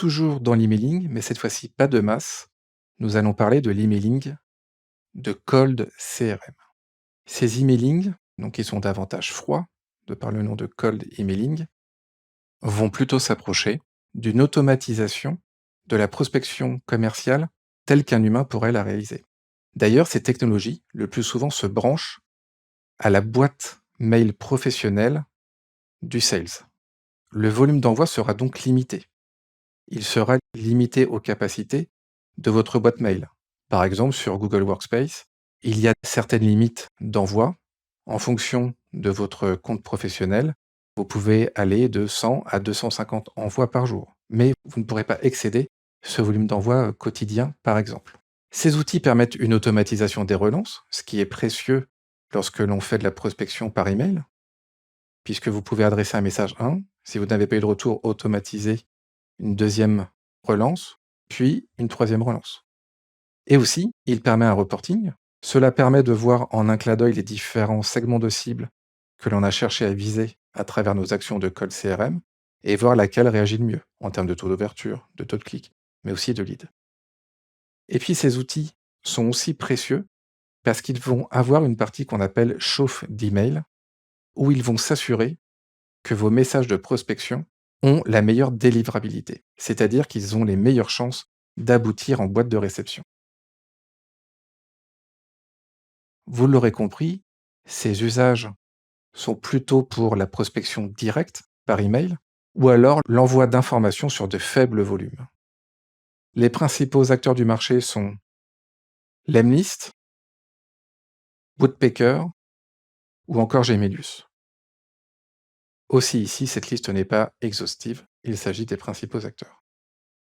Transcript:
toujours dans l'emailing, mais cette fois-ci pas de masse. Nous allons parler de l'emailing de cold CRM. Ces emailing, donc qui sont davantage froids, de par le nom de cold emailing, vont plutôt s'approcher d'une automatisation de la prospection commerciale telle qu'un humain pourrait la réaliser. D'ailleurs, ces technologies, le plus souvent, se branchent à la boîte mail professionnelle du sales. Le volume d'envoi sera donc limité. Il sera limité aux capacités de votre boîte mail. Par exemple, sur Google Workspace, il y a certaines limites d'envoi en fonction de votre compte professionnel. Vous pouvez aller de 100 à 250 envois par jour, mais vous ne pourrez pas excéder ce volume d'envoi quotidien, par exemple. Ces outils permettent une automatisation des relances, ce qui est précieux lorsque l'on fait de la prospection par email, puisque vous pouvez adresser un message 1, si vous n'avez pas eu de retour, automatiser une deuxième relance, puis une troisième relance. Et aussi, il permet un reporting. Cela permet de voir en un clin d'œil les différents segments de cible que l'on a cherché à viser à travers nos actions de call CRM et voir laquelle réagit le mieux en termes de taux d'ouverture, de taux de clic, mais aussi de lead. Et puis ces outils sont aussi précieux parce qu'ils vont avoir une partie qu'on appelle chauffe d'email, où ils vont s'assurer que vos messages de prospection ont la meilleure délivrabilité, c'est-à-dire qu'ils ont les meilleures chances d'aboutir en boîte de réception. Vous l'aurez compris, ces usages sont plutôt pour la prospection directe par email ou alors l'envoi d'informations sur de faibles volumes. Les principaux acteurs du marché sont Lemlist, Woodpecker ou encore Gemelius. Aussi ici, cette liste n'est pas exhaustive, il s'agit des principaux acteurs.